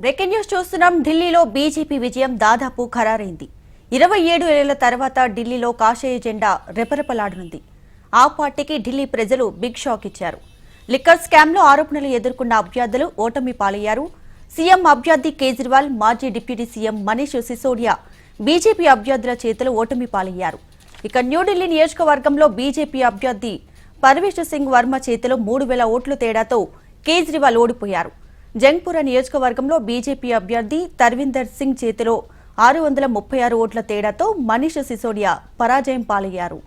Breaking news చూస్తున్నాం. ఢిల్లీలో BJP విజయం దాదాపు ఖరారైంది. 27 ఏళ్ల తర్వాత ఢిల్లీలో కాషాయ జెండా రెపరెపలాడనుంది. ఆ పార్టీకి ఢిల్లీ ప్రజలు బిగ్ షాక్ ఇచ్చారు. లిక్కర్ స్కామ్లో ఆరోపణలు ఎదుర్కొన్న అభ్యర్థులు ఓటమి పాలయ్యారు. సీఎం అభ్యర్థి కేజ్రీవాల్, మాజీ deputy CM Manish Sisodia BJP అభ్యర్థుల చేతులు ఓటమి పాలయ్యారు. ఇక న్యూఢిల్లీ నియోజకవర్గంలో బీజేపీ అభ్యర్థి పర్వేష్ సింగ్ వర్మ చేతిలో 3000 ఓట్ల తేడాతో కేజ్రీవాల్ ఓడిపోయారు. జంగ్పుర నియోజకవర్గంలో బీజేపీ అభ్యర్థి తర్విందర్ సింగ్ చేతిలో 636 ఓట్ల తేడాతో మనీష్ సిసోడియా పరాజయం పాలయ్యారు.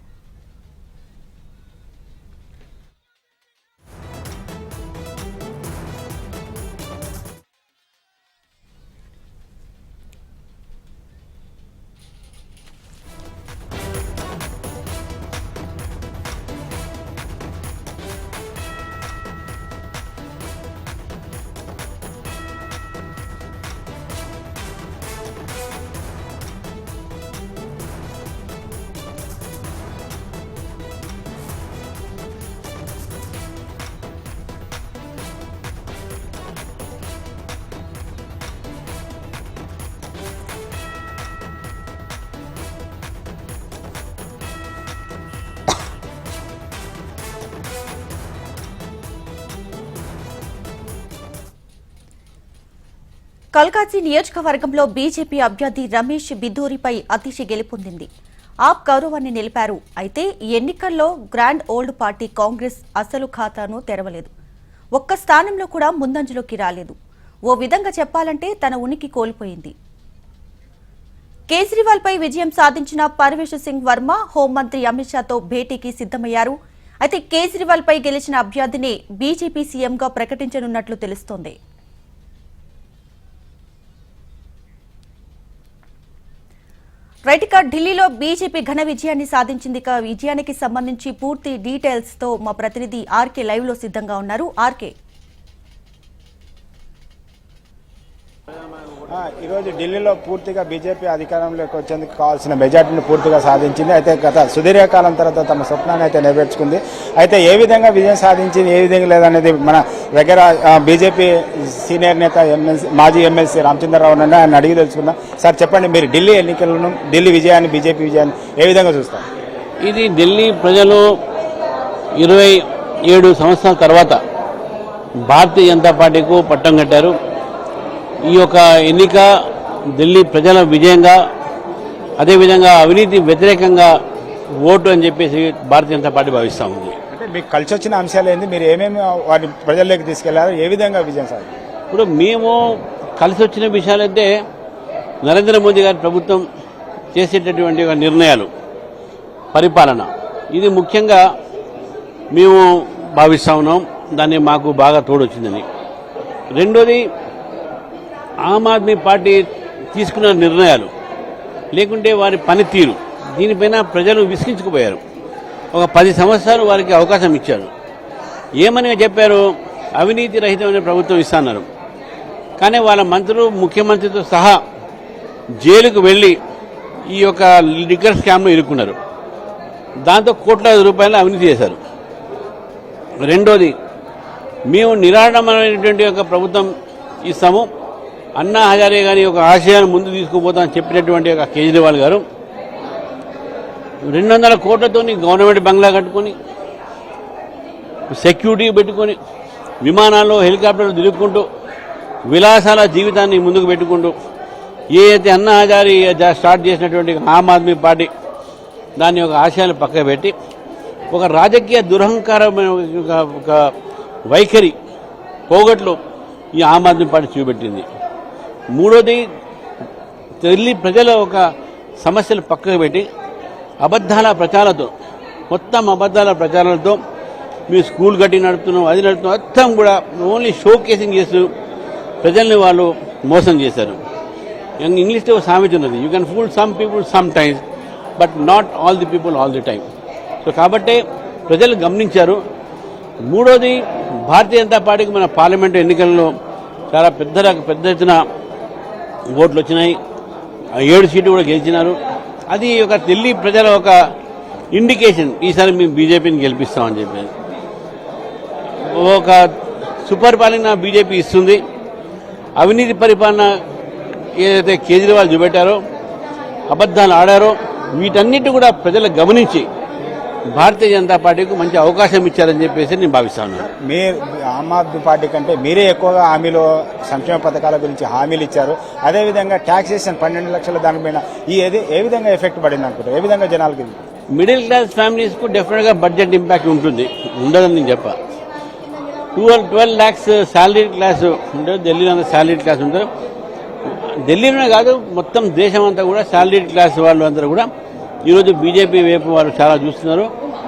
కల్కాజీ నియోజకవర్గంలో బీజేపీ అభ్యర్థి రమేష్ బిధూరిపై అతిశి గెలుపొందింది. ఆప్ గౌరవాన్ని నిలిపారు. అయితే ఈ ఎన్నికల్లో గ్రాండ్ ఓల్డ్ పార్టీ కాంగ్రెస్ అసలు ఖాతాను తెరవలేదు. ఒక్క స్థానంలో కూడా ముందంజలోకి రాలేదు. ఓ విధంగా చెప్పాలంటే తన ఉనికి కోల్పోయింది. కేజ్రీవాల్ పై విజయం సాధించిన పర్వేష్ సింగ్ వర్మ హోంమంత్రి అమిత్ షాతో భేటీకి సిద్దమయ్యారు. అయితే కేజ్రీవాల్ పై గెలిచిన అభ్యర్థిని బీజేపీ సీఎంగా ప్రకటించనున్నట్లు తెలుస్తోంది. రైట్గా ఢిల్లీలో బీజేపీ ఘన విజయాన్ని సాధించింది. విజయానికి సంబంధించి పూర్తి డీటెయిల్స్ తో మా ప్రతినిధి ఆర్కే లైవ్ లో సిద్ధంగా ఉన్నారు. ఆర్కే, ఈరోజు ఢిల్లీలో పూర్తిగా బీజేపీ అధికారంలోకి వచ్చేందుకు కావాల్సిన మెజార్టీని పూర్తిగా సాధించింది. అయితే గత సుదీర్ఘకాలం తర్వాత తమ స్వప్నాన్ని అయితే నెరవేర్చుకుంది. అయితే ఏ విధంగా విజయం సాధించింది, ఏ విధంగా లేదనేది మన దగ్గర బీజేపీ సీనియర్ నేత మాజీ ఎమ్మెల్సీ రామచంద్రరావు నుండి ఆయన అడిగి తెలుసుకుందాం. సార్ చెప్పండి, మీరు ఢిల్లీ ఎన్నికలను, ఢిల్లీ విజయాన్ని, బీజేపీ విజయాన్ని ఏ విధంగా చూస్తారు? ఇది ఢిల్లీ ప్రజలు 27 సంవత్సరాల తర్వాత భారతీయ జనతా పార్టీకు పట్టం కట్టారు. ఈ యొక్క ఎన్నిక ఢిల్లీ ప్రజల విజయంగా, అదేవిధంగా అవినీతి వ్యతిరేకంగా ఓటు అని చెప్పేసి భారతీయ జనతా పార్టీ భావిస్తూ ఉంది. అంటే మీకు కలిసి వచ్చిన అంశాలు ఏంటి, మీరు ఏమేమి వాటి ప్రజల్లోకి తీసుకెళ్లారు, ఏ విధంగా విజయం సార్? ఇప్పుడు మేము కలిసి వచ్చిన విషయాలైతే నరేంద్ర మోదీ గారి ప్రభుత్వం చేసేటటువంటి నిర్ణయాలు, పరిపాలన, ఇది ముఖ్యంగా మేము భావిస్తూ ఉన్నాం. దాన్ని మాకు బాగా తోడొచ్చిందని. రెండోది, ఆమ్ ఆద్మీ పార్టీ తీసుకున్న నిర్ణయాలు, లేకుంటే వారి పనితీరు, దీనిపైన ప్రజలు విసిగించుకుపోయారు. ఒక 10 సంవత్సరాలు వారికి అవకాశం ఇచ్చారు. ఏమని చెప్పారు, అవినీతి రహితమైన ప్రభుత్వం ఇస్తున్నారు. కానీ వాళ్ళ మంత్రులు, ముఖ్యమంత్రితో సహా జైలుకు వెళ్ళి ఈ యొక్క లిక్కర్ స్కామ్లో ఇరుక్కున్నారు. దాంతో కోట్లాది రూపాయలు అవినీతి చేశారు. రెండోది, మేము నిరాడంబరమైనటువంటి ఒక ప్రభుత్వం ఇస్తాము, అన్నా హజారే గారి ఒక ఆశయాన్ని ముందు తీసుకుపోతామని చెప్పినటువంటి ఒక కేజ్రీవాల్ గారు 200 కోట్లతో గవర్నమెంట్ బంగ్లా కట్టుకొని, సెక్యూరిటీ పెట్టుకొని, విమానాల్లో హెలికాప్టర్లు తిరుగుకుంటూ, విలాసాల జీవితాన్ని ముందుకు పెట్టుకుంటూ, ఏదైతే అన్నా హజారీ స్టార్ట్ చేసినటువంటి ఆమ్ ఆద్మీ పార్టీ దాని యొక్క ఆశయాలు పక్కకు పెట్టి ఒక రాజకీయ దురహంకారమైన ఒక వైఖరి పోగొట్లు ఈ ఆమ్ ఆద్మీ పార్టీ చూపెట్టింది. మూడోది, ఢిల్లీ ప్రజల ఒక సమస్యలు పక్కకు పెట్టి అబద్ధాల ప్రచారాలతో, మొత్తం అబద్ధాల ప్రచారాలతో మీరు స్కూల్ కట్టి నడుపుతున్నాం, అది నడుపుతున్నాం, మొత్తం కూడా ఓన్లీ షో కేసింగ్ చేస్తూ ప్రజల్ని వాళ్ళు మోసం చేశారు. ఇంగ్లీష్లో సామెత ఉన్నది, you can pool some people some times but not all the people all the time. So కాబట్టి ప్రజలు గమనించారు. మూడోది, భారతీయ జనతా పార్టీకి మన పార్లమెంటు ఎన్నికల్లో చాలా పెద్ద ఎత్తున ఓట్లు వచ్చినాయి. 7 సీట్లు కూడా గెలిచినారు. అది ఒక ఢిల్లీ ప్రజల ఒక ఇండికేషన్, ఈసారి మేము బీజేపీని గెలిపిస్తామని చెప్పి. ఒక సుపరిపాలన బీజేపీ ఇస్తుంది. అవినీతి పరిపాలన ఏదైతే కేజ్రీవాల్ చూపెట్టారో, అబద్ధాలు ఆడారో, వీటన్నిటి కూడా ప్రజలు గమనించి భారతీయ జనతా పార్టీకి మంచి అవకాశం ఇచ్చారని చెప్పేసి నేను భావిస్తాను. మీరు ఆమ్ ఆద్మీ పార్టీ కంటే మీరే ఎక్కువగా హామీలో సంక్షేమ పథకాల గురించి హామీలు ఇచ్చారు. అదేవిధంగా ట్యాక్సేషన్ 12 లక్షల దానిపైన ఏ విధంగా ఎఫెక్ట్ పడింది అనుకుంటారు? ఏ విధంగా జనాలకి? మిడిల్ క్లాస్ ఫ్యామిలీస్కు డెఫినెట్గా బడ్జెట్ ఇంపాక్ట్ ఉంటుంది, ఉండదని నేను చెప్పా. 12 lakhs శాలరీ క్లాస్ ఉంటుంది, ఢిల్లీలో శాలరీ క్లాస్ ఉంటారు. ఢిల్లీలోనే కాదు, మొత్తం దేశం అంతా కూడా శాలరీ క్లాస్ వాళ్ళు అందరూ కూడా ఈరోజు బీజేపీ వైపు వారు చాలా చూస్తున్నారు.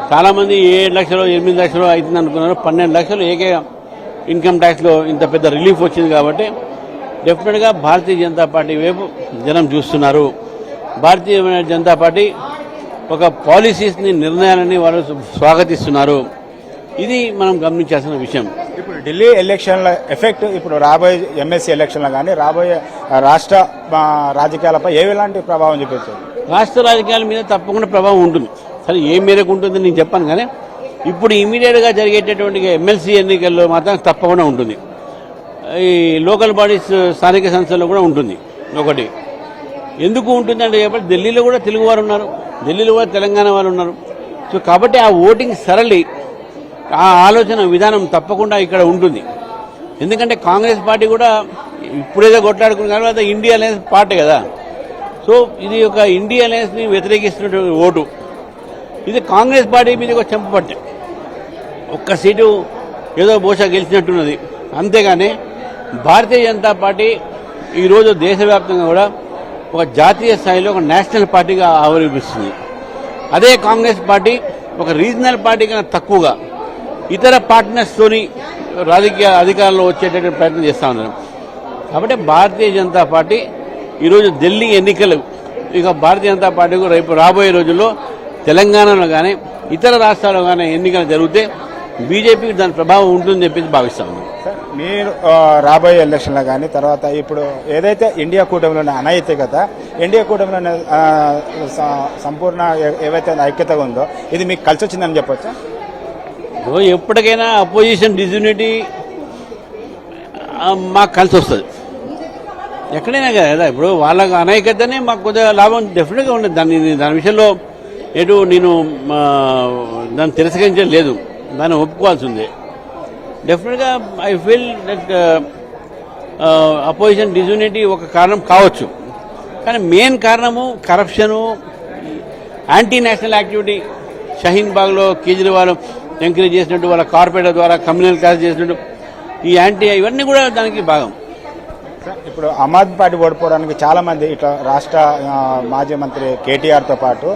చాలామంది 7 లక్షలు 8 లక్షలు అవుతుంది అనుకున్నారు. 12 లక్షలు ఏకే ఇన్కమ్ ట్యాక్స్లో ఇంత పెద్ద రిలీఫ్ వచ్చింది కాబట్టి డెఫినెట్గా భారతీయ జనతా పార్టీ వైపు జనం చూస్తున్నారు. భారతీయ జనతా పార్టీ ఒక పాలసీస్ని, నిర్ణయాలని వారు స్వాగతిస్తున్నారు. ఇది మనం గమనించాల్సిన విషయం. ఇప్పుడు ఢిల్లీ ఎలక్షన్ల ఎఫెక్ట్ ఇప్పుడు రాబోయే ఎమ్మెల్సీ ఎలక్షన్లో కానీ రాబోయే రాష్ట్ర రాజకీయాలపై ఎలాంటి ప్రభావం చూపించారు? రాష్ట్ర రాజకీయాల మీద తప్పకుండా ప్రభావం ఉంటుంది. సరే ఏ మేరకు ఉంటుందని నేను చెప్పాను, కానీ ఇప్పుడు ఇమీడియట్గా జరిగేటటువంటి ఎమ్మెల్సీ ఎన్నికల్లో మాత్రం తప్పకుండా ఉంటుంది. ఈ లోకల్ బాడీస్, స్థానిక సంస్థల్లో కూడా ఉంటుంది. ఒకటి ఎందుకు ఉంటుందంటే చెప్పండి, ఢిల్లీలో కూడా తెలుగు వారు ఉన్నారు, ఢిల్లీలో కూడా తెలంగాణ వారు ఉన్నారు. సో కాబట్టి ఆ ఓటింగ్ సరళి, ఆ ఆలోచన విధానం తప్పకుండా ఇక్కడ ఉంటుంది. ఎందుకంటే కాంగ్రెస్ పార్టీ కూడా ఇప్పుడేదో కొట్లాడుకున్న తర్వాత ఇండియా అలయన్స్ పార్టీ కదా. సో ఇది ఒక ఇండియా అలయన్స్ని వ్యతిరేకిస్తున్నటువంటి ఓటు. ఇది కాంగ్రెస్ పార్టీ మీద ఒక చెంపపట్టే, ఒక్క సీటు ఏదో బహుశా గెలిచినట్టున్నది. అంతేగాని భారతీయ జనతా పార్టీ ఈరోజు దేశవ్యాప్తంగా కూడా ఒక జాతీయ స్థాయిలో ఒక నేషనల్ పార్టీగా ఆవిర్భవిస్తుంది. అదే కాంగ్రెస్ పార్టీ ఒక రీజనల్ పార్టీ కన్నా తక్కువగా ఇతర పార్ట్నర్స్తోని రాజకీయ అధికారంలో వచ్చేటటువంటి ప్రయత్నం చేస్తూ ఉన్నారు. కాబట్టి భారతీయ జనతా పార్టీ ఈరోజు ఢిల్లీ ఎన్నికలు, ఇక భారతీయ జనతా పార్టీకు రేపు రాబోయే రోజుల్లో తెలంగాణలో కానీ ఇతర రాష్ట్రాల్లో కానీ ఎన్నికలు జరిగితే బీజేపీకి దాని ప్రభావం ఉంటుందని చెప్పేసి భావిస్తా ఉన్నాం. సార్, మీరు రాబోయే ఎలక్షన్లో కానీ తర్వాత ఇప్పుడు ఏదైతే ఇండియా కూటమిలోని అనైతికత, ఇండియా కూటమిలోని సంపూర్ణ ఏవైతే ఐక్యత ఉందో ఇది మీకు కలిసి వచ్చిందని చెప్పొచ్చా? ఎప్పటికైనా అపోజిషన్ డిస్యూనిటీ మాకు కలిసి వస్తుంది, ఎక్కడైనా కదా. ఇప్పుడు వాళ్ళకు అనైక్యతనే మాకు కొద్దిగా లాభం డెఫినెట్గా ఉండదు. దాని విషయంలో ఎటు నేను దాన్ని తిరస్కరించడం లేదు, దాన్ని ఒప్పుకోవాల్సిందే. డెఫినెట్గా I feel that opposition disunity ఒక కారణం కావచ్చు, కానీ మెయిన్ కారణము corruption, anti national activity. Shaheen బాగ్లో కేజ్రీవాల్ ఎంకరేజ్ చేసినట్టు, వాళ్ళ కార్పొరేటర్ ద్వారా కమ్యూనల్ క్లాస్ చేసినట్టు, ఈ ఇవన్నీ కూడా దానికి భాగం. ఇప్పుడు ఆమ్ ఆద్మీ పార్టీ ఓడిపోవడానికి చాలా మంది ఇట్లా రాష్ట్ర మాజీ మంత్రి కేటీఆర్తో పాటు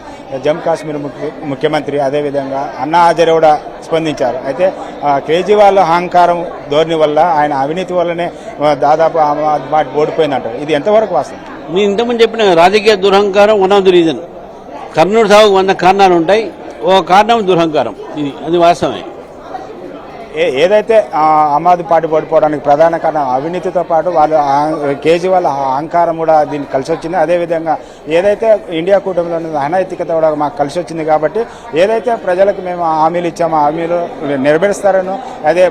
జమ్మూ కాశ్మీర్ ముఖ్యమంత్రి అదేవిధంగా అన్నా హజారే కూడా స్పందించారు. అయితే కేజ్రీవాల్ అహంకారం ధోరణి వల్ల, ఆయన అవినీతి వల్లనే దాదాపు ఆమ్ ఆద్మీ పార్టీ ఓడిపోయిందంటారు. ఇది ఎంతవరకు వాస్తవం? నేను ఇంతకుముందు చెప్పిన రాజకీయ దురహంకారం one of the reason. Kurnool సాగుకు 100 కారణాలు ఉంటాయి, ఓ కారణం దురహంకారం. అది వాస్తవమే. ఏదైతే ఆమ్ ఆద్మీ పార్టీ ఓడిపోవడానికి ప్రధాన కారణం అవినీతితో పాటు వాళ్ళు కేజ్రీవాల్ అహంకారం కూడా దీనికి కలిసి వచ్చింది. అదేవిధంగా ఏదైతే ఇండియా కూటమిలో అనైతికత కూడా మాకు కలిసి వచ్చింది. కాబట్టి ఏదైతే ప్రజలకు మేము హామీలు ఇచ్చామో హామీలు నెరవేరుస్తారనో, అదే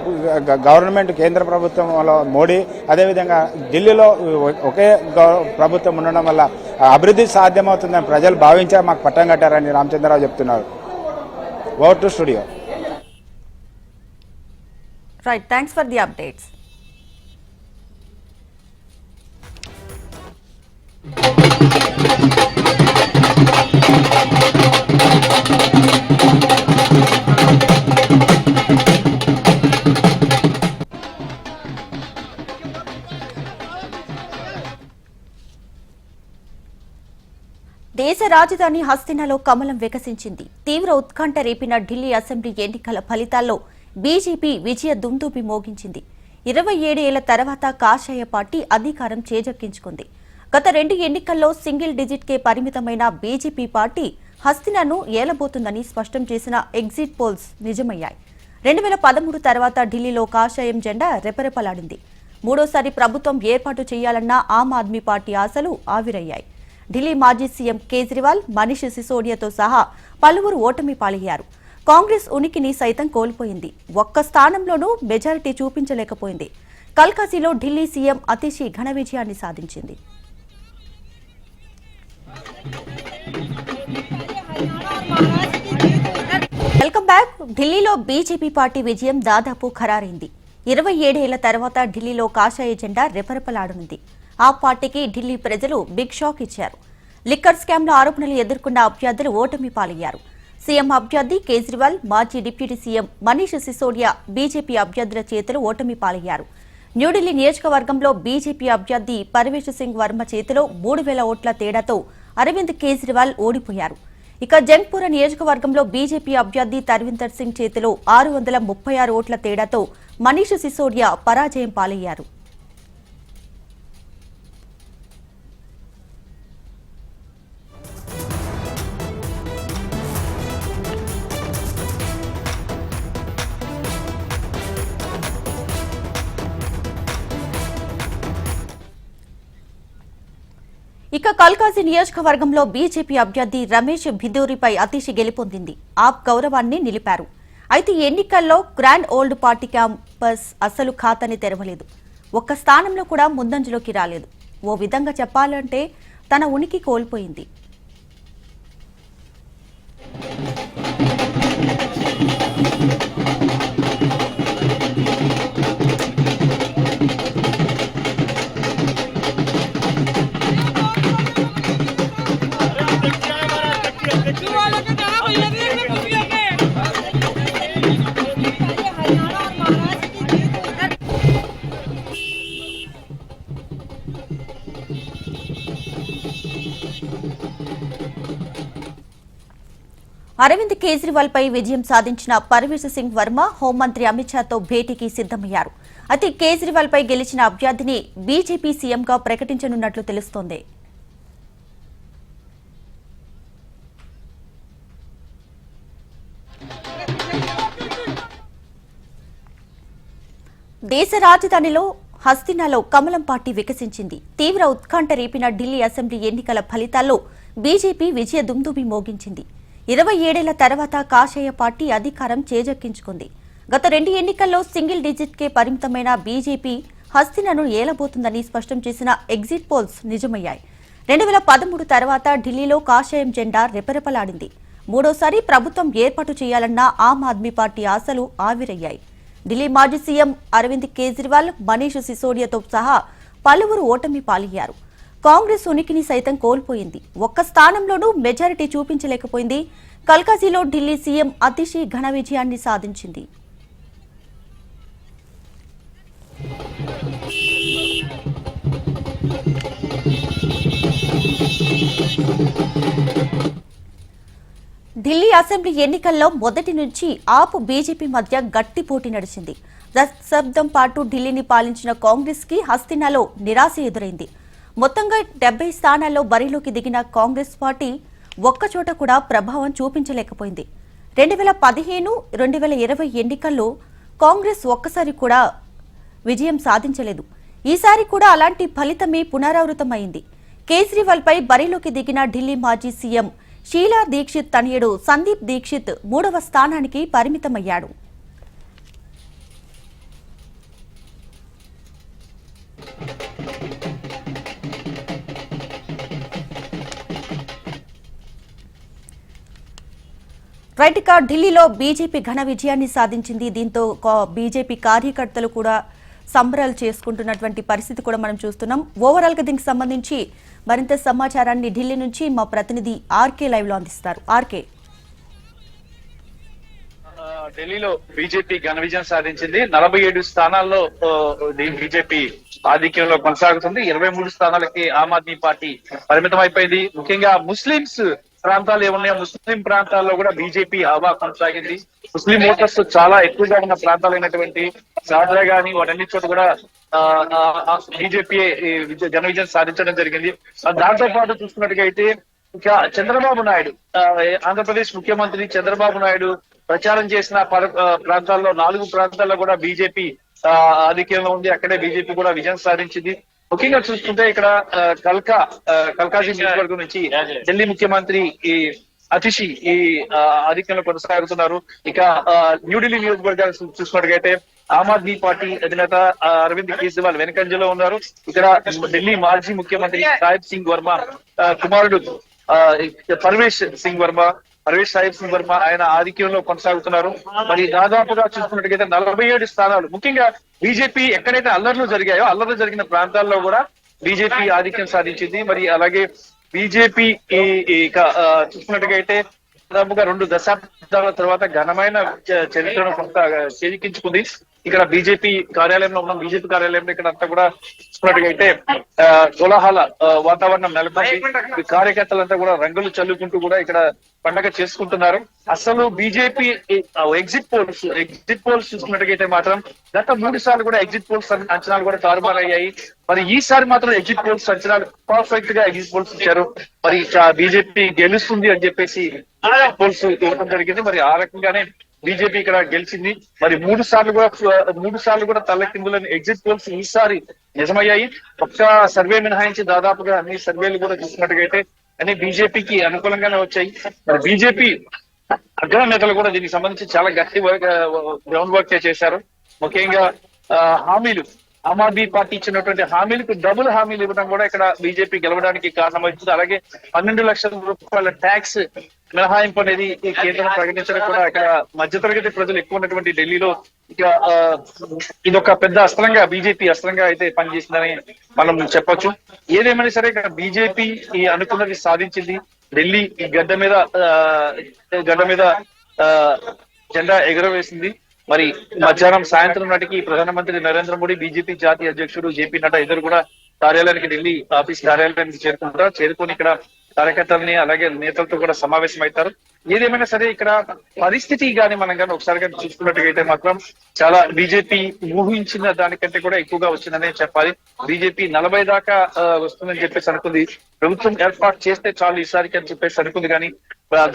గవర్నమెంట్ కేంద్ర ప్రభుత్వంలో మోడీ, అదేవిధంగా ఢిల్లీలో ఒకే ప్రభుత్వం ఉండడం వల్ల అభివృద్ధి సాధ్యమవుతుందని ప్రజలు భావించారు, మాకు పట్టం కట్టారని రామచంద్రరావు చెప్తున్నారు. Over to studio. Right, thanks for the updates. దేశ రాజధాని హస్తినాలో కమలం వికసించింది. తీవ్ర ఉత్కంఠ రేపిన ఢిల్లీ అసెంబ్లీ ఎన్నికల ఫలితాల్లో బీజేపీ విజయ దుమ్దుబి మోగించింది. 27 ఏళ్ల తర్వాత కాషాయ పార్టీ అధికారం చేజక్కించుకుంది. గత 2 ఎన్నికల్లో సింగిల్ డిజిట్కే పరిమితమైన బీజేపీ పార్టీ హస్తినాను ఏలబోతుందని స్పష్టం చేసిన ఎగ్జిట్ పోల్స్ నిజమయ్యాయి. 2013 తర్వాత ఢిల్లీలో కాషాయం జెండా రెపరెపలాడింది. మూడోసారి ప్రభుత్వం ఏర్పాటు చేయాలన్న ఆమ్ ఆద్మీ పార్టీ ఆశలు ఆవిరయ్యాయి. ఢిల్లీ మాజీ సీఎం కేజ్రీవాల్, మనీష్ సిసోడియాతో సహా పలువురు ఓటమి పాలయ్యారు. కాంగ్రెస్ ఉనికిని సైతం కోల్పోయింది. ఒక్క స్థానంలోనూ మెజారిటీ చూపించలేకపోయింది. కల్కాజీలో ఢిల్లీ సీఎం అతిషి ఘన విజయాన్ని సాధించింది. Welcome back. ఢిల్లీలో బీజేపీ పార్టీ విజయం దాదాపు ఖరారైంది. 27 ఏళ్ల తర్వాత ఢిల్లీలో కాషాయ జెండా రెపరెపలాడనుంది. ఆ పార్టీకి ఢిల్లీ ప్రజలు బిగ్ షాక్ ఇచ్చారు. లిక్కర్ స్కామ్ల ఆరోపణలు ఎదుర్కొన్న అభ్యర్థులు ఓటమి పాలయ్యారు. సీఎం అభ్యర్థి కేజ్రీవాల్, మాజీ deputy CM Manish Sisodia BJP అభ్యర్థుల చేతులు ఓటమి పాలయ్యారు. న్యూఢిల్లీ నియోజకవర్గంలో బీజేపీ అభ్యర్థి పర్వేష్ సింగ్ వర్మ చేతిలో 3000 ఓట్ల తేడాతో అరవింద్ కేజ్రీవాల్ ఓడిపోయారు. ఇక జంగ్పూర నియోజకవర్గంలో బీజేపీ అభ్యర్థి తర్విందర్ సింగ్ చేతిలో 636 ఓట్ల తేడాతో మనీష్ సిసోడియా పరాజయం పాలయ్యారు. ఇక కల్కాజీ నియోజకవర్గంలో బీజేపీ అభ్యర్థి రమేష్ భిదూరిపై అతిషి గెలుపొందింది. ఆప్ గౌరవాన్ని నిలిపారు. అయితే ఎన్నికల్లో గ్రాండ్ ఓల్డ్ పార్టీ క్యాంపస్ అసలు ఖాతాని తెరవలేదు. ఒక్క స్థానంలో కూడా ముందంజలోకి రాలేదు. ఓ విధంగా చెప్పాలంటే తన ఉనికి కోల్పోయింది. అరవింద్ కేజ్రీవాల్ పై విజయం సాధించిన పర్వేష్ సింగ్ వర్మ హోంమంత్రి అమిత్ షాతో భేటీకి సిద్దమయ్యారు. అయితే కేజ్రీవాల్ పై గెలిచిన అభ్యర్థిని బీజేపీ సీఎంగా ప్రకటించనున్నట్లు తెలుస్తోంది. దేశ రాజధానిలో హస్తినాలో కమలం పార్టీ వికసించింది. తీవ్ర ఉత్కంఠ రేపిన ఢిల్లీ అసెంబ్లీ ఎన్నికల ఫలితాల్లో బీజేపీ విజయ దుమ్దుబి మోగించింది. 27 ఏళ్ల తర్వాత కాషాయ పార్టీ అధికారం చేజెక్కించుకుంది. గత 2 ఎన్నికల్లో సింగిల్ డిజిట్కే పరిమితమైన బీజేపీ హస్తినాను ఏలబోతుందని స్పష్టం చేసిన ఎగ్జిట్ పోల్స్ నిజమయ్యాయి. 2013 తర్వాత ఢిల్లీలో కాషాయం జెండా రెపరెపలాడింది. మూడోసారి ప్రభుత్వం ఏర్పాటు చేయాలన్న ఆమ్ ఆద్మీ పార్టీ ఆశలు ఆవిరయ్యాయి. ఢిల్లీ మాజీ సీఎం అరవింద్ కేజ్రీవాల్, మనీష్ సిసోడియాతో సహా పలువురు ఓటమి పాలయ్యారు. కాంగ్రెస్ ఉనికిని సైతం కోల్పోయింది. ఒక్క స్థానంలోనూ మెజారిటీ చూపించలేకపోయింది. కల్కాజీలో ఢిల్లీ సీఎం అతిషి ఘన విజయాన్ని సాధించింది. ఢిల్లీ అసెంబ్లీ ఎన్నికల్లో మొదటి నుంచి ఆప్ బీజేపీ మధ్య గట్టి పోటీ నడిచింది. దశాబ్దం పాటు ఢిల్లీని పాలించిన కాంగ్రెస్ కి హస్తినాలో నిరాశ ఎదురైంది. మొత్తంగా 70 స్థానాల్లో బరిలోకి దిగిన కాంగ్రెస్ పార్టీ ఒక్కచోట కూడా ప్రభావం చూపించలేకపోయింది. 2015, 2020 ఎన్నికల్లో కాంగ్రెస్ ఒక్కసారి కూడా విజయం సాధించలేదు. ఈసారి కూడా అలాంటి ఫలితమే పునరావృతమైంది. కేజ్రీవాల్ పై బరిలోకి దిగిన ఢిల్లీ మాజీ సీఎం షీలా దీక్షిత్ తనయుడు సందీప్ దీక్షిత్ 3వ స్థానానికి పరిమితమయ్యాడు. రైట్, ఇక ఢిల్లీలో బీజేపీ ఘన విజయాన్ని సాధించింది. దీంతో బీజేపీ కార్యకర్తలు కూడా సంబరాలు చేసుకుంటున్నటువంటి పరిస్థితి కూడా మనం చూస్తున్నాం. ఓవరాల్ గా దీనికి సంబంధించి మరింత సమాచారాన్ని ఢిల్లీ నుంచి మా ప్రతినిధి ఆర్కే లైవ్ లో అందిస్తారు. ఆర్కే, ఢిల్లీలో బీజేపీ ఘన విజయం సాధించింది. 47 స్థానాల్లో బీజేపీ ఆధిక్యంలో కొనసాగుతుంది. 23 స్థానాలకి ఆమ్ ఆద్మీ పార్టీ పరిమితం అయిపోయింది. ముఖ్యంగా ముస్లింస్ ప్రాంతాలు ఏమున్నాయో ముస్లిం ప్రాంతాల్లో కూడా బీజేపీ హవా కొనసాగింది. ముస్లిం ఓటర్స్ చాలా ఎక్కువగా ఉన్న ప్రాంతాలైనటువంటి సాద్రా గానీ వాటన్ని చోట కూడా బీజేపీ ఘన విజయం సాధించడం జరిగింది. దాంతో పాటు చూసుకున్నట్టుగైతే ఇంకా చంద్రబాబు నాయుడు, ఆంధ్రప్రదేశ్ ముఖ్యమంత్రి చంద్రబాబు నాయుడు ప్రచారం చేసిన ప్రాంతాల్లో 4 ప్రాంతాల్లో కూడా బీజేపీ ఆధిక్యంలో ఉంది. అక్కడే బీజేపీ కూడా విజయం సాధించింది. ముఖ్యంగా చూసుకుంటే ఇక్కడ కల్కాజీ నియోజకవర్గం నుంచి ఢిల్లీ ముఖ్యమంత్రి అతిషి ఈ ఆధిక్యంలో కొనసాగుతున్నారు. ఇక న్యూఢిల్లీ నియోజకవర్గాలు చూసుకున్నట్టుగైతే ఆమ్ ఆద్మీ పార్టీ అధినేత అరవింద్ కేజ్రీవాల్ వెనకంజలో ఉన్నారు. ఇక్కడ ఢిల్లీ మాజీ ముఖ్యమంత్రి సాహిబ్ సింగ్ వర్మ కుమారుడు పర్వేష్ సాహిబ్ సింగ్ వర్మ ఆయన ఆధిక్యంలో కొనసాగుతున్నారు. మరి దాదాపుగా చూసుకున్నట్టుగైతే 47 స్థానాలు, ముఖ్యంగా బీజేపీ ఎక్కడైతే అల్లర్లు జరిగిన ప్రాంతాల్లో కూడా బీజేపీ ఆధిక్యం సాధించింది. మరి అలాగే బీజేపీ చూసుకున్నట్టుగా అయితే దాదాపుగా 2 దశాబ్దాల తర్వాత ఘనమైన చరిత్రను కొంత చేజిక్కించుకుంది. ఇక్కడ బీజేపీ కార్యాలయంలో ఉన్నాం. బీజేపీ కార్యాలయంలో ఇక్కడ అంతా కూడా చూసుకున్నట్టుగా అయితే కోలాహల వాతావరణం నెలకొంది. కార్యకర్తలంతా కూడా రంగులు చల్లుకుంటూ కూడా ఇక్కడ పండగ చేసుకుంటున్నారు. అసలు బీజేపీ ఎగ్జిట్ పోల్స్ చూసుకున్నట్టుగైతే మాత్రం గత 3 సార్లు కూడా ఎగ్జిట్ పోల్స్ అంచనాలు కూడా తారుమారయ్యాయి. మరి ఈసారి మాత్రం ఎగ్జిట్ పోల్స్ అంచనాలు పర్ఫెక్ట్ గా ఎగ్జిట్ పోల్స్ ఇచ్చారు. మరి బీజేపీ గెలుస్తుంది అని చెప్పేసి పోల్స్ ఇవ్వడం జరిగింది. మరి ఆ రకంగానే బీజేపీ ఇక్కడ గెలిచింది. మరి 3 సార్లు కూడా తల్లకిందులని ఎగ్జిట్ పోల్స్ ఈసారి నిజమయ్యాయి. ఒక్క సర్వే మినహాయించి దాదాపుగా అన్ని సర్వేలు కూడా చూసినట్టుగైతే అన్ని బీజేపీకి అనుకూలంగానే వచ్చాయి. మరి బీజేపీ అగ్ర నేతలు కూడా దీనికి సంబంధించి చాలా గట్టి గ్రౌండ్ వర్క్ చేశారు. ముఖ్యంగా హామీలు, ఆమ్ ఆద్మీ పార్టీ ఇచ్చినటువంటి హామీలకు డబుల్ హామీలు ఇవ్వడం కూడా ఇక్కడ బీజేపీ గెలవడానికి కారణమవుతుంది. అలాగే 12 లక్షల రూపాయల ట్యాక్స్ మినహాయింపు అనేది కేంద్రం ప్రకటించడం కూడా ఇక్కడ మధ్యతరగతి ప్రజలు ఎక్కువ ఉన్నటువంటి ఢిల్లీలో ఇక ఇదొక పెద్ద అస్త్రంగా బీజేపీ అస్త్రంగా అయితే పనిచేసిందని మనం చెప్పొచ్చు. ఏదేమైనా సరే ఇక్కడ బీజేపీ ఈ అనుకున్నది సాధించింది. ఢిల్లీ ఈ గడ్డ మీద జెండా ఎగురవేసింది. మరి మధ్యాహ్నం సాయంత్రం నాటికి ప్రధానమంత్రి నరేంద్ర మోడీ, బీజేపీ జాతీయ అధ్యక్షుడు జేపీ నడ్డా ఇద్దరు కూడా ఢిల్లీ ఆఫీస్ కార్యాలయానికి చేరుకుంటారు. చేరుకొని ఇక్కడ కార్యకర్తల్ని అలాగే నేతలతో కూడా సమావేశం అవుతారు. ఏదేమైనా సరే ఇక్కడ పరిస్థితి మనం ఒకసారి చూసుకున్నట్టుగైతే మాత్రం చాలా బీజేపీ ఊహించిన దానికంటే కూడా ఎక్కువగా వచ్చిందనే చెప్పాలి. బీజేపీ 40 దాకా వస్తుందని చెప్పేసి అనుకుంది. ప్రభుత్వం ఏర్పాటు చేస్తే చాలు ఈసారికి అని చెప్పేసి అనుకుంది. కానీ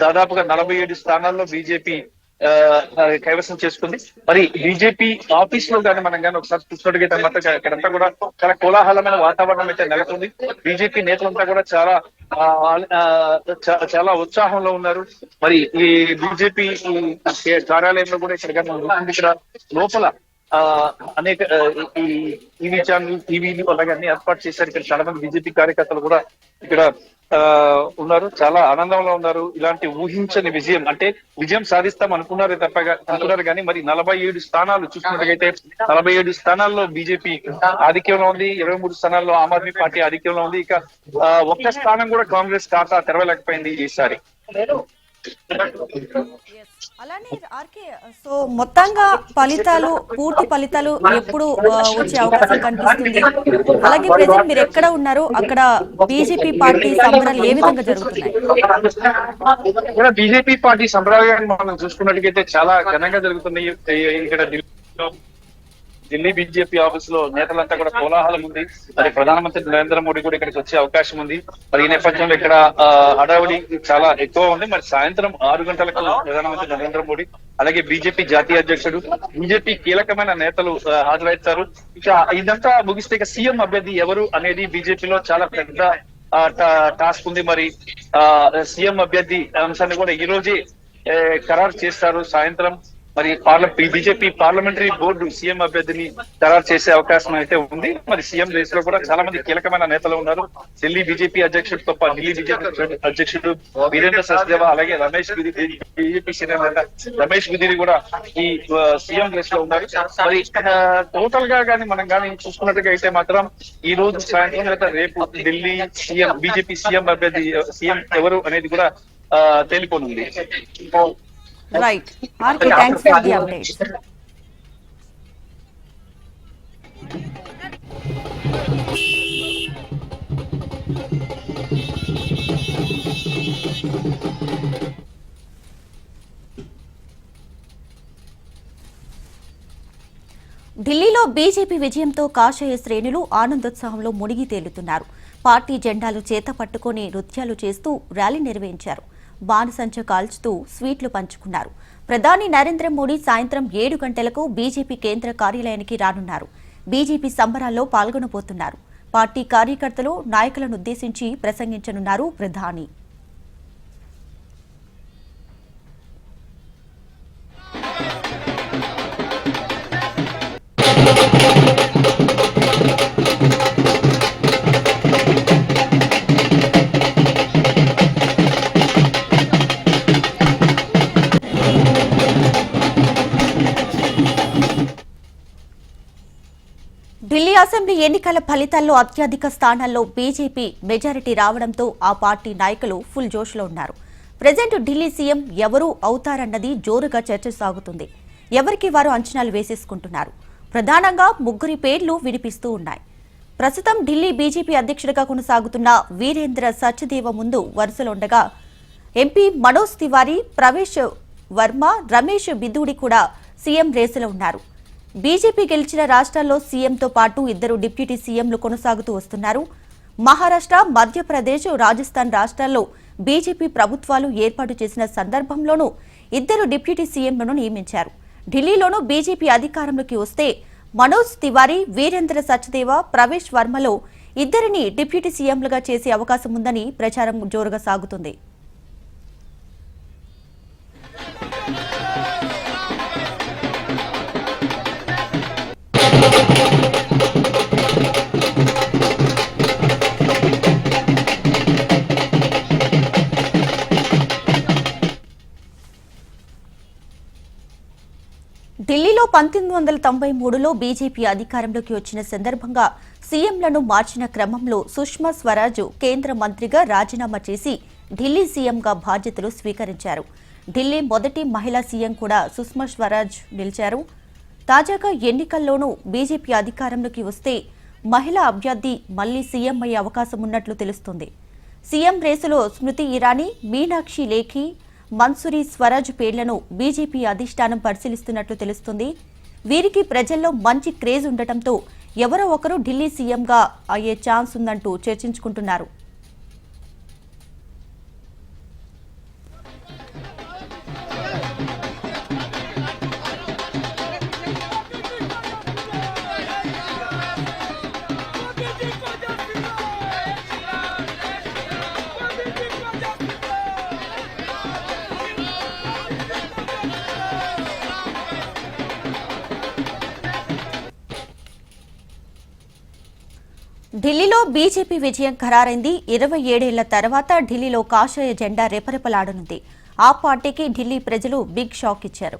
దాదాపుగా 47 స్థానాల్లో బీజేపీ కైవసం చేసుకుంది. మరి బీజేపీ ఆఫీస్ లో కానీ ఒకసారి చూసినట్టుగైతే మాత్రం ఇక్కడంతా కూడా చాలా కోలాహలమైన వాతావరణం అయితే నెలకొంది. బీజేపీ నేతలంతా కూడా చాలా ఉత్సాహంలో ఉన్నారు. మరి ఈ బీజేపీ కార్యాలయంలో కూడా ఇక్కడ లోపల అనేక టీవీ ఛానల్, టీవీలు అలాగే అన్ని ఏర్పాటు చేశారు. ఇక్కడ చాలా మంది బీజేపీ కార్యకర్తలు కూడా ఇక్కడ ఉన్నారు. చాలా ఆనందంలో ఉన్నారు. ఇలాంటి ఊహించని విజయం, అంటే విజయం సాధిస్తాం అనుకున్నారు కానీ మరి 47 స్థానాలు చూసుకున్నట్టుగైతే 47 స్థానాల్లో బీజేపీ ఆధిక్యంలో ఉంది. 23 స్థానాల్లో ఆమ్ ఆద్మీ పార్టీ ఆధిక్యంలో ఉంది. ఇక ఒక్క స్థానం కూడా కాంగ్రెస్ ఖాతా తెరవలేకపోయింది ఈసారి. అలానే ఆర్కే, సో మొత్తంగా పూర్తి ఫలితాలు ఎప్పుడు వచ్చే అవకాశం కనిపిస్తుంది? అలాగే ప్రెజెంట్ మీరు ఎక్కడ ఉన్నారు, అక్కడ బీజేపీ పార్టీ సంబరాలు ఏ విధంగా జరుగుతున్నాయి? బీజేపీ పార్టీ సంబరాలు మనం చూసుకున్నట్టుగైతే చాలా ఘనంగా జరుగుతున్నాయి. ఇక్కడ ఢిల్లీ బీజేపీ ఆఫీస్ లో నేతలంతా కూడా కోలాహలం ఉంది. మరి ప్రధానమంత్రి నరేంద్ర మోడీ కూడా ఇక్కడికి వచ్చే అవకాశం ఉంది. మరి ఈ నేపథ్యంలో ఇక్కడ హడావుడి చాలా ఎక్కువ ఉంది. మరి సాయంత్రం 6 గంటలకు ప్రధానమంత్రి నరేంద్ర మోడీ అలాగే బీజేపీ జాతీయ అధ్యక్షుడు, బీజేపీ కీలకమైన నేతలు హాజరవుతారు. ఇక ఇదంతా ముగిస్తే ఇక సీఎం అభ్యర్థి ఎవరు అనేది బీజేపీలో చాలా పెద్ద టాస్క్ ఉంది. మరి సీఎం అభ్యర్థి అంశాన్ని కూడా ఈ రోజే ఖరారు చేస్తారు సాయంత్రం. మరి బీజేపీ పార్లమెంటరీ బోర్డు సీఎం అభ్యర్థిని ఖరారు చేసే అవకాశం అయితే ఉంది. మరి సీఎం రేస్ లో కూడా చాలా మంది కీలకమైన నేతలు ఉన్నారు. ఢిల్లీ బీజేపీ అధ్యక్షుడు ఢిల్లీ బీజేపీ అధ్యక్షుడు వీరేంద్ర సచ్దేవా, అలాగే బీజేపీ సీనియర్ నేత రమేష్ బిదిరి కూడా ఈ సీఎం రేస్ లో ఉన్నారు. మరి టోటల్ గా కానీ చూసుకున్నట్టుగా అయితే మాత్రం ఈ రోజు సాయంత్రం లేదా రేపు ఢిల్లీ బీజేపీ సీఎం అభ్యర్థి సీఎం ఎవరు అనేది కూడా తేలిపోనుంది. Right. Arke, thanks for the updates. ఢిల్లీలో బీజేపీ విజయంతో కాషాయ శ్రేణులు ఆనందోత్సాహంలో మునిగి తేలుతున్నారు. పార్టీ జెండాలు చేత పట్టుకుని నృత్యాలు చేస్తూ ర్యాలీ నిర్వహించారు. బాణసంచ కాల్చుతూ స్వీట్లు పంచుకున్నారు. ప్రధాని నరేంద్ర మోడీ సాయంత్రం 7 గంటలకు బీజేపీ కేంద్ర కార్యాలయానికి రానున్నారు. బీజేపీ సంబరాల్లో పాల్గొనబోతున్నారు. పార్టీ కార్యకర్తలు, నాయకులను ఉద్దేశించి ప్రసంగించనున్నారు ప్రధాని. ఢిల్లీ అసెంబ్లీ ఎన్నికల ఫలితాల్లో అత్యధిక స్థానాల్లో బీజేపీ మెజారిటీ రావడంతో ఆ పార్టీ నాయకులు ఫుల్ జోష్లో ఉన్నారు. ప్రెజెంట్ ఢిల్లీ సీఎం ఎవరు అవుతారన్నది జోరుగా చర్చ సాగుతుంది. ఎవరికి వారు అంచనాలు వేసేసుకుంటున్నారు. ప్రధానంగా ముగ్గురి పేర్లు వినిపిస్తూ ఉన్నాయి. ప్రస్తుతం ఢిల్లీ బీజేపీ అధ్యక్షుడిగా కొనసాగుతున్న వీరేంద్ర సచ్దేవ ముందు వరుసలో ఉండగా ఎంపీ మనోజ్ తివారీ, ప్రవేశ్ వర్మ, రమేష్ బిధూడి కూడా సీఎం రేసులో ఉన్నారు. బీజేపీ గెలిచిన రాష్ట్రాల్లో సీఎంతో పాటు ఇద్దరు డిప్యూటీ సీఎంలు కొనసాగుతూ వస్తున్నారు. మహారాష్ట్ర, మధ్యప్రదేశ్, రాజస్థాన్ రాష్ట్రాల్లో బీజేపీ ప్రభుత్వాలు ఏర్పాటు చేసిన సందర్భంలోనూ ఇద్దరు డిప్యూటీ సీఎంలను నియమించారు. ఢిల్లీలోనూ బీజేపీ అధికారంలోకి వస్తే మనోజ్ తివారీ, వీరేంద్ర సచ్దేవ, ప్రవేశ్ వర్మలో ఇద్దరిని డిప్యూటీ సీఎంలుగా చేసే అవకాశం ఉందని ప్రచారం జోరుగా సాగుతుంది. ఢిల్లీలో 1993లో బీజేపీ అధికారంలోకి వచ్చిన సందర్భంగా సీఎంలను మార్చిన క్రమంలో సుష్మా స్వరాజ్ కేంద్ర మంత్రిగా రాజీనామా చేసి ఢిల్లీ సీఎంగా బాధ్యతలు స్వీకరించారు. ఢిల్లీ మొదటి మహిళా సీఎం కూడా సుష్మా స్వరాజ్ నిలిచారు. తాజాగా ఎన్నికల్లోనూ బీజేపీ అధికారంలోకి వస్తే మహిళా అభ్యర్థి మళ్లీ సీఎం అయ్యే అవకాశం ఉన్నట్లు తెలుస్తోంది. సీఎం రేసులో స్మృతి ఇరానీ, మీనాక్షి లేఖి, మన్సూరి స్వరాజ్ పేర్లను బీజేపీ అధిష్టానం పరిశీలిస్తున్నట్లు తెలుస్తుంది. వీరికి ప్రజల్లో మంచి క్రేజ్ ఉండటంతో ఎవరో ఒకరు ఢిల్లీ సీఎంగా అయ్యే ఛాన్స్ ఉందంటూ చర్చించుకుంటున్నారు. ఢిల్లీలో బీజేపీ విజయం ఖరారైంది. 27 ఏళ్ల తర్వాత ఢిల్లీలో కాషాయ జెండా రెపరెపలాడనుంది. ఆ పార్టీకి ఢిల్లీ ప్రజలు బిగ్ షాక్ ఇచ్చారు.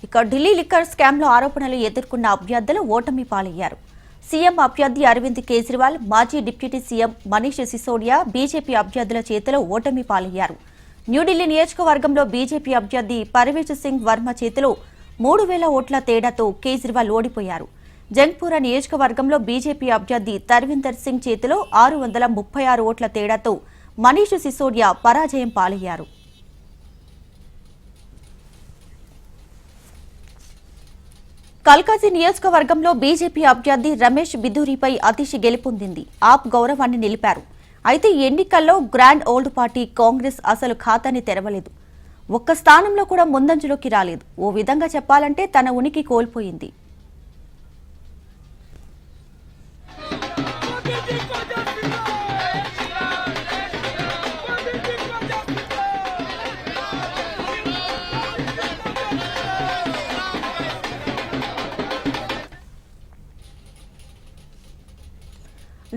ఇక ఢిల్లీ లిక్కర్ స్కామ్లో ఆరోపణలు ఎదుర్కొన్న అభ్యర్థులు ఓటమి పాలయ్యారు. సీఎం అభ్యర్థి అరవింద్ కేజ్రీవాల్, మాజీ deputy CM Manish Sisodia BJP అభ్యర్థుల చేతిలో ఓటమి పాలయ్యారు. న్యూఢిల్లీ నియోజకవర్గంలో బీజేపీ అభ్యర్థి పర్వేజ్ సింగ్ వర్మ చేతిలో 3000 ఓట్ల తేడాతో కేజ్రీవాల్ ఓడిపోయారు. జంగ్పూరా నియోజకవర్గంలో బీజేపీ అభ్యర్థి తర్విందర్ సింగ్ చేతిలో 636 ఓట్ల తేడాతో మనీష్ సిసోడియా పరాజయం పాలయ్యారు. కల్కాజీ నియోజకవర్గంలో బీజేపీ అభ్యర్థి రమేష్ బిధూరిపై అతిశి గెలుపొందింది. ఆప్ గౌరవాన్ని నిలిపారు. అయితే ఎన్నికల్లో గ్రాండ్ ఓల్డ్ పార్టీ కాంగ్రెస్ అసలు ఖాతాని తెరవలేదు. ఒక్క స్థానంలో కూడా ముందంజలోకి రాలేదు. ఓ విధంగా చెప్పాలంటే తన ఉనికి కోల్పోయింది.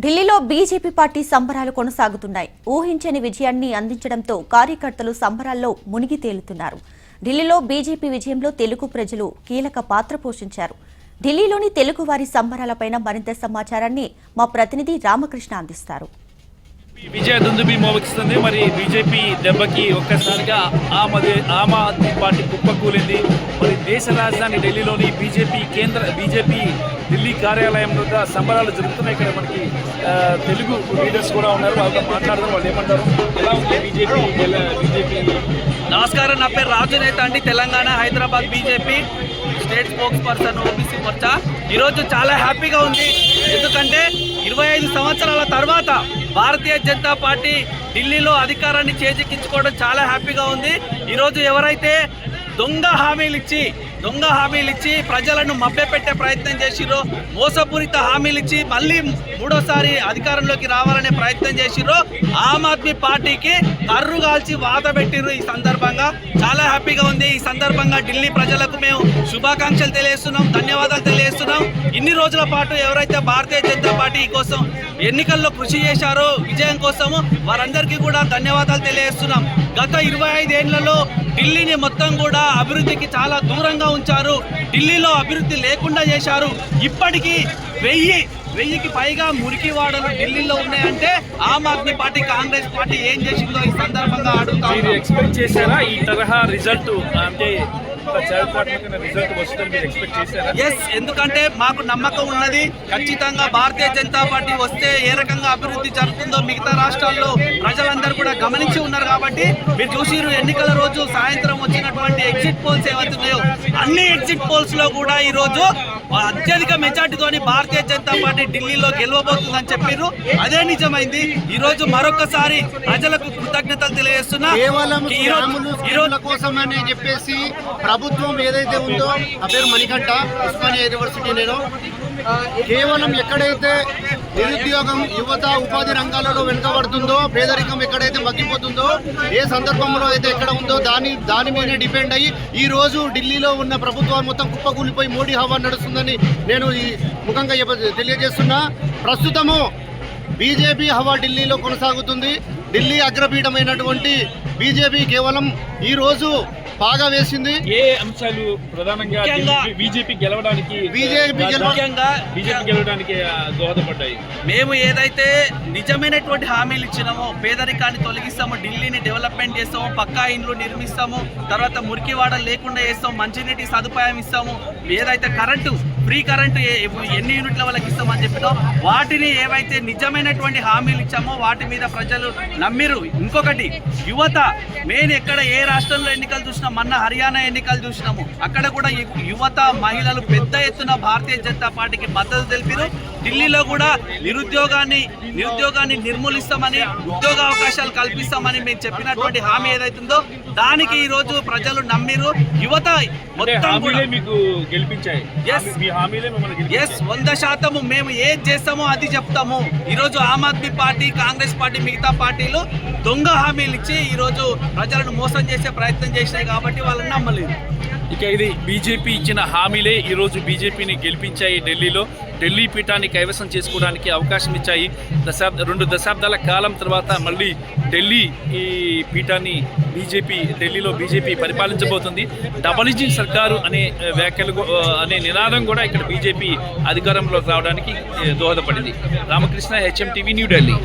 ఢిల్లీలో బీజేపీ పార్టీ సంబరాలు కొనసాగుతున్నాయి. ఊహించని విజయాన్ని అందించడంతో కార్యకర్తలు సంబరాల్లో మునిగి తేలుతున్నారు. ఢిల్లీలో బీజేపీ విజయంలో తెలుగు ప్రజలు కీలక పాత్ర పోషించారు. ఢిల్లీలోని తెలుగు వారి సంబరాలపైన మరింత సమాచారాన్ని మా ప్రతినిధి రామకృష్ణ అందిస్తారు. విజయ దుందుబి మోగిస్తుంది. మరి బీజేపీ దెబ్బకి ఒక్కసారిగా ఆమ్ ఆద్మీ పార్టీ కుప్పకూలింది. మరి దేశ రాజధాని ఢిల్లీలోని బీజేపీ ఢిల్లీ కార్యాలయం వద్ద సంబరాలు జరుగుతున్నాయి. ఇక్కడ మనకి తెలుగు లీడర్స్ కూడా ఉన్నారు. వాళ్ళతో మాట్లాడదాం. వాళ్ళు ఏమంటారు, ఎలా ఉంది బీజేపీ? నమస్కారం, నా పేరు రాజు నేత అండి. Telangana Hyderabad BJP state spokes person, OBC Morcha. ఈరోజు చాలా హ్యాపీగా ఉంది. ఎందుకంటే 25 సంవత్సరాల తర్వాత భారతీయ జనతా పార్టీ ఢిల్లీలో అధికారాన్ని చేజిక్కించుకోవడం చాలా హ్యాపీగా ఉంది. ఈరోజు ఎవరైతే దొంగ హామీలు ఇచ్చి ప్రజలను మభ్యపెట్టే ప్రయత్నం చేసిరో, మోసపూరిత హామీలు ఇచ్చి మళ్ళీ మూడోసారి అధికారంలోకి రావాలనే ప్రయత్నం చేసిరో, ఆమ్ ఆద్మీ పార్టీకి కర్రు కాల్చి వాత పెట్టిర్రు. ఈ సందర్భంగా చాలా హ్యాపీగా ఉంది. ఈ సందర్భంగా ఢిల్లీ ప్రజలకు మేము శుభాకాంక్షలు తెలియజేస్తున్నాం, ధన్యవాదాలు తెలియజేస్తున్నాం. ఇన్ని రోజుల పాటు ఎవరైతే భారతీయ జనతా పార్టీ కోసం ఎన్నికల్లో కృషి చేశారో విజయం కోసము, వారందరికీ కూడా ధన్యవాదాలు తెలియజేస్తున్నాం. గత 25 ఏళ్లలో ఢిల్లీని మొత్తం కూడా అభివృద్ధికి చాలా దూరంగా ఉంచారు. ఢిల్లీలో అభివృద్ధి లేకుండా చేశారు. ఇప్పటికీ 1000 1000కి పైగా మురికివాడలు ఢిల్లీలో ఉన్నాయంటే ఆమ్ ఆద్మీ పార్టీ కాంగ్రెస్ పార్టీ ఏం చేసిందో ఈ సందర్భంగా అడుగుతా మీరు ఎక్స్పెక్ట్ చేశారా ఈ తరహా రిజల్ట్ అంటే రిజల్ట్ వస్తుందని మీరు ఎక్స్పెక్ట్ చేశారా? ఎస్, ఎందుకంటే మాకు నమ్మకం ఉన్నది. ఖచ్చితంగా భారతీయ జనతా పార్టీ వస్తే ఏ రకంగా అభివృద్ధి జరుగుతుందో మిగతా రాష్ట్రాల్లో ప్రజలందరూ కూడా గమనించి ఉన్నారు. కాబట్టి మీరు చూసిరు ఎన్నికల రోజు సాయంత్రం వచ్చినటువంటి ఎగ్జిట్ పోల్స్ ఏవైతున్నాయో అన్ని ఎగ్జిట్ పోల్స్ లో కూడా ఈ రోజు అత్యధిక మెజార్టీతోని భారతీయ జనతా పార్టీ ఢిల్లీలో గెలవబోతుందని చెప్పారు. అదే నిజమైంది. ఈ రోజు మరొకసారి ప్రజలకు కృతజ్ఞతలు తెలియజేస్తున్నా. కేవలం స్కాముల కోసమని చెప్పేసి ప్రభుత్వం ఏదైతే ఉందో, ఆ పేరు మణికంఠ, ఉస్మానియా యూనివర్సిటీ, నేను కేవలం ఎక్కడైతే నిరుద్యోగం, యువత, ఉపాధి రంగాలలో వెనుకబడుతుందో, పేదరికం ఎక్కడైతే మగ్గిపోతుందో, ఏ సందర్భంలో అయితే ఎక్కడ ఉందో దాని మీదే డిపెండ్ అయ్యి ఈ రోజు ఢిల్లీలో ఉన్న ప్రభుత్వం మొత్తం కుప్పకూలిపోయి మోడీ హవా నడుస్తుందని నేను ఈ ముఖంగా తెలియజేస్తున్నా. ప్రస్తుతము బీజేపీ హవా ఢిల్లీలో కొనసాగుతుంది. ఢిల్లీ అగ్రపీఠమైనటువంటి బీజేపీ కేవలం ఈ రోజు బాగా వేసింది. ఏ అంశాలు ప్రధానంగా బీజేపీ గెలవడానికి దోహదపడ్డాయి? మేము ఏదైతే నిజమైనటువంటి హామీలు ఇచ్చినామో, పేదరికాన్ని తొలగిస్తాము, ఢిల్లీని డెవలప్మెంట్ చేస్తాము, పక్కా ఇండ్లు నిర్మిస్తాము, తర్వాత మురికివాడ లేకుండా చేస్తాము, మంచినీటి సదుపాయం ఇస్తాము, ఏదైతే కరెంటు ఫ్రీ కరెంటు ఎన్ని యూనిట్ల వాళ్ళకి ఇస్తామని చెప్పినాం, వాటిని ఏవైతే నిజమైనటువంటి హామీలు ఇచ్చామో వాటి మీద ప్రజలు నమ్మిరు. ఇంకొకటి యువత, మెయిన్ ఎక్కడ ఏ రాష్ట్రంలో ఎన్నికలు చూసినా, మొన్న హర్యానా ఎన్నికలు చూసినాము, అక్కడ కూడా యువత, మహిళలు పెద్ద ఎత్తున భారతీయ జనతా పార్టీకి మద్దతు తెలిపారు. ఢిల్లీలో కూడా నిరుద్యోగాన్ని నిర్మూలిస్తామని, ఉద్యోగ అవకాశాలు కల్పిస్తామని మేము చెప్పినటువంటి హామీ ఏదైతుందో దానికి ఈ రోజు ప్రజలు నమ్మిరు. యువత మొత్తం మీకు గెలిపించాయి. 100% మేము ఏది చేస్తామో అది చెప్తాము. ఈరోజు ఆమ్ ఆద్మీ పార్టీ, కాంగ్రెస్ పార్టీ, మిగతా పార్టీలు దొంగ హామీలు ఇచ్చి ఈరోజు ప్రజలను మోసం చేసే ప్రయత్నం చేసినాయి కాబట్టి వాళ్ళని నమ్మలేదు. ఇక ఇది బీజేపీ ఇచ్చిన హామీలే ఈరోజు బీజేపీని గెలిపించాయి. ఢిల్లీ పీఠాన్ని కైవసం చేసుకోవడానికి అవకాశం ఇచ్చాయి. 2 దశాబ్దాల కాలం తర్వాత మళ్ళీ ఢిల్లీ ఈ పీఠాన్ని ఢిల్లీలో బీజేపీ పరిపాలించబోతుంది. డబుల్ ఇంజిన్ సర్కారు అనే అనే నినాదం కూడా ఇక్కడ బీజేపీ అధికారంలోకి రావడానికి దోహదపడింది. Ramakrishna, HM TV, New Delhi.